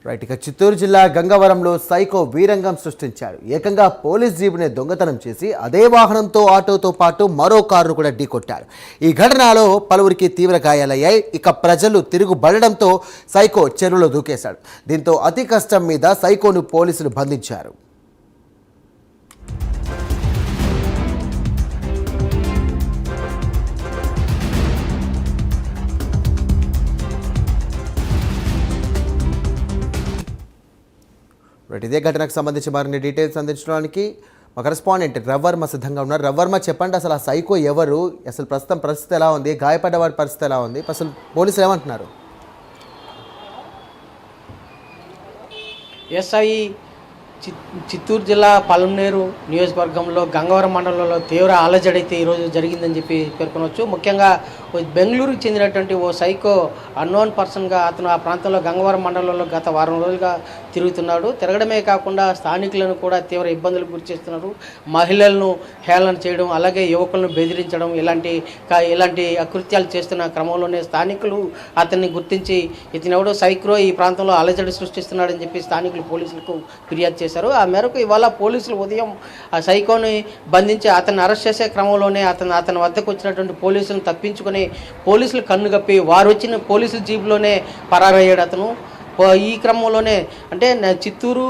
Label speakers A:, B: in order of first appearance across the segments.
A: Right. ఇక చిత్తూరు జిల్లా గంగవరంలో psycho వీరంగం సృష్టించాడు. ఏకంగా పోలీస్ జీబుని దొంగతనం చేసి అదే వాహనంతో ఆటోతో పాటు మరో కారును కూడా ఢీకొట్టాడు. ఈ ఘటనలో పలువురికి తీవ్ర గాయాలయ్యాయి. ఇక ప్రజలు తిరుగుబడడంతో సైకో చెరువులో దూకేశాడు. దీంతో అతి కష్టం మీద సైకోను పోలీసులు బంధించారు. రైట్. ఇదే ఘటనకు సంబంధించి మరిన్ని డీటెయిల్స్ అందించడానికి మా కరెస్పాండెంట్ రవ్వర్మ సిద్ధంగా ఉన్నారు. రవ్వర్మ, చెప్పండి, అసలు ఆ సైకో ఎవరు, అసలు ప్రస్తుతం పరిస్థితి ఎలా ఉంది, గాయపడ్డ వారి పరిస్థితి ఎలా ఉంది, అసలు పోలీసులు ఏమంటున్నారు?
B: ఎస్ఐ చిత్తూరు జిల్లా పలమనేరు నియోజకవర్గంలో గంగవరం మండలంలో తీవ్ర అలజడైతే ఈరోజు జరిగిందని చెప్పి పేర్కొనవచ్చు. ముఖ్యంగా బెంగళూరుకు చెందినటువంటి ఓ సైకో అన్నోన్ పర్సన్గా అతను ఆ ప్రాంతంలో గంగవరం మండలంలో గత వారం రోజులుగా తిరుగుతున్నాడు. తిరగడమే కాకుండా స్థానికులను కూడా తీవ్ర ఇబ్బందులకు గురి చేస్తున్నారు. మహిళలను హేళన చేయడం, అలాగే యువకులను బెదిరించడం, ఇలాంటి అకృత్యాలు చేస్తున్న క్రమంలోనే స్థానికులు అతన్ని గుర్తించి ఇతనెవడో సైకో ఈ ప్రాంతంలో అలజడి సృష్టిస్తున్నాడని చెప్పి స్థానికులు పోలీసులకు ఫిర్యాదు చేశారు. ఆ మేరకు ఇవాళ పోలీసులు ఉదయం ఆ సైకోని బంధించి అతన్ని అరెస్ట్ చేసే క్రమంలోనే అతని వద్దకు వచ్చినటువంటి పోలీసులను తప్పించుకొని పోలీసులు కన్నుగప్పి వారు వచ్చిన పోలీసుల జీబులోనే పరారయ్యాడు అతను. ఈ క్రమంలోనే అంటే చిత్తూరు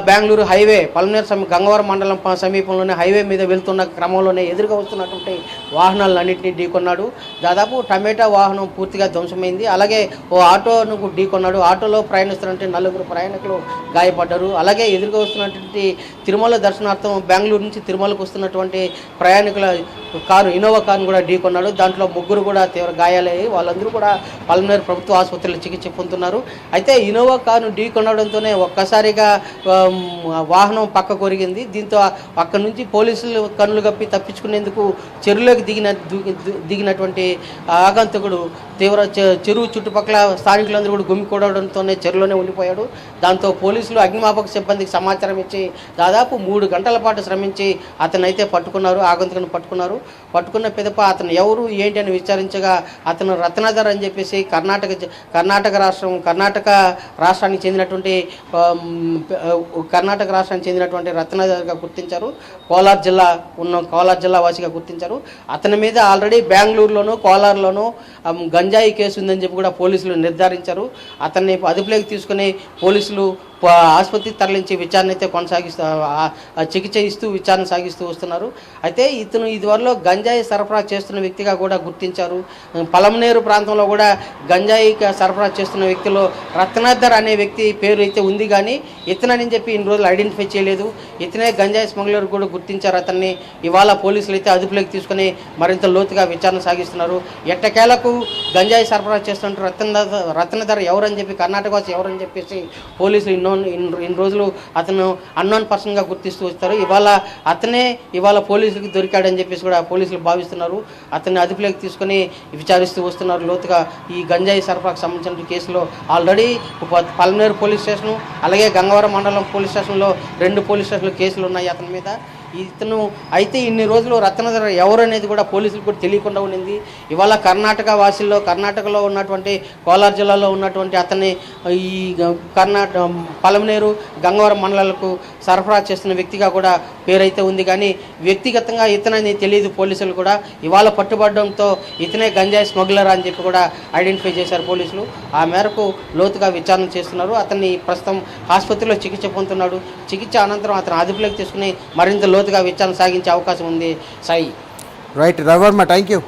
B: బెంగళూరు హైవే పలమనేరు గంగవరం మండలం సమీపంలోనే హైవే మీద వెళ్తున్న క్రమంలోనే ఎదురుగా వస్తున్నటువంటి వాహనాలన్నింటినీ ఢీకొన్నాడు. దాదాపు టమాటా వాహనం పూర్తిగా ధ్వంసమైంది. అలాగే ఓ ఆటోను ఢీకొన్నాడు. ఆటోలో ప్రయాణిస్తున్నటువంటి 4 ప్రయాణికులు గాయపడ్డారు. అలాగే ఎదురుగా వస్తున్నటువంటి తిరుమల దర్శనార్థం బెంగళూరు నుంచి తిరుమలకు వస్తున్నటువంటి ప్రయాణికుల కారు ఇన్నోవా కారును కూడా ఢీకొన్నాడు. దాంట్లో 3 కూడా తీవ్ర గాయాలయ్యాయి. వాళ్ళందరూ కూడా పలమనేరు ప్రభుత్వ ఆసుపత్రిలో చికిత్స పొందుతున్నారు. అయితే ఇన్నోవా కారును ఢీకొనడంతోనే ఒక్కసారిగా వాహనం పక్క కొరిగింది. దీంతో అక్కడి నుంచి పోలీసులు కన్నులు కప్పి తప్పించుకునేందుకు చెరువులోకి దిగినటువంటి ఆగంతకుడు తీవ్ర చెరువు చుట్టుపక్కల స్థానికులందరూ కూడా గుమికూడడంతోనే చెరువులోనే ఉండిపోయాడు. దాంతో పోలీసులు అగ్నిమాపక సిబ్బందికి సమాచారం ఇచ్చి దాదాపు 3 గంటల పాటు శ్రమించి అతనైతే పట్టుకున్నారు. ఆగంతకుని పట్టుకున్న పిదప అతను ఎవరు ఏంటి అని విచారించగా అతను రత్నాధర్ అని చెప్పేసి కర్ణాటక రాష్ట్రానికి చెందినటువంటి రత్నాధర్గా గుర్తించారు. కోలార్ జిల్లా వాసిగా గుర్తించారు. అతని మీద ఆల్రెడీ బెంగళూరులోను కోలార్లోను గంజాయి కేసు ఉందని చెప్పి కూడా పోలీసులు నిర్ధారించారు. అతన్ని అదుపులోకి తీసుకుని పోలీసులు ఆసుపత్రికి తరలించి విచారణ అయితే చికిత్స ఇస్తూ విచారణ సాగిస్తూ వస్తున్నారు. అయితే ఇతను ఇదివరలో గంజాయి సరఫరా చేస్తున్న వ్యక్తిగా కూడా గుర్తించారు. పలమనేరు ప్రాంతంలో కూడా గంజాయి సరఫరా చేస్తున్న వ్యక్తిలో రత్నాధర్ అనే వ్యక్తి పేరు అయితే ఉంది, కానీ ఇతనని చెప్పి ఇన్ని రోజులు ఐడెంటిఫై చేయలేదు. ఇతనే గంజాయి స్మగ్లర్ కూడా గుర్తించారు అతన్ని. ఇవాళ పోలీసులు అయితే అదుపులోకి తీసుకుని మరింత లోతుగా విచారణ సాగిస్తున్నారు. ఎట్టకేలకు గంజాయి సరఫరా చేస్తున్న రత్నాధర్ ఎవరని చెప్పి, కర్ణాటక వాసి ఎవరని చెప్పేసి పోలీసులు ఇన్ని రోజులు అతను అన్నోన్ పర్సన్గా గుర్తిస్తూ వస్తారు. ఇవాళ పోలీసులకు దొరికాడని చెప్పేసి కూడా పోలీసులు భావిస్తున్నారు. అతన్ని అదుపులోకి తీసుకుని విచారిస్తూ వస్తున్నారు లోతుగా. ఈ గంజాయి సరఫరాకు సంబంధించిన కేసులో ఆల్రెడీ పలమనేరు పోలీస్ స్టేషను, అలాగే గంగవరం మండలం పోలీస్ స్టేషన్లో 2 పోలీస్ స్టేషన్లో కేసులు ఉన్నాయి అతని మీద. ఇతను అయితే ఇన్ని రోజులు రత్నాధర్ ఎవరు అనేది కూడా పోలీసులకు కూడా తెలియకుండా ఉండింది. ఇవాళ కర్ణాటకలో ఉన్నటువంటి కోలార్ జిల్లాలో ఉన్నటువంటి అతన్ని ఈ పలమనేరు గంగవరం మండలాలకు సరఫరా చేస్తున్న వ్యక్తిగా కూడా పేరైతే ఉంది, కానీ వ్యక్తిగతంగా ఇతనని తెలియదు పోలీసులు కూడా. ఇవాళ పట్టుబడడంతో ఇతనే గంజాయి స్మగ్లర్ అని చెప్పి కూడా ఐడెంటిఫై చేశారు పోలీసులు. ఆ మేరకు లోతుగా విచారణ చేస్తున్నారు. అతన్ని ప్రస్తుతం ఆసుపత్రిలో చికిత్స పొందుతున్నాడు. చికిత్స అనంతరం అతను అదుపులోకి తీసుకుని మరింత లోతుగా విచారణ సాగించే అవకాశం ఉంది. సాయి.
A: రైట్ రవర్మ, థ్యాంక్ యూ.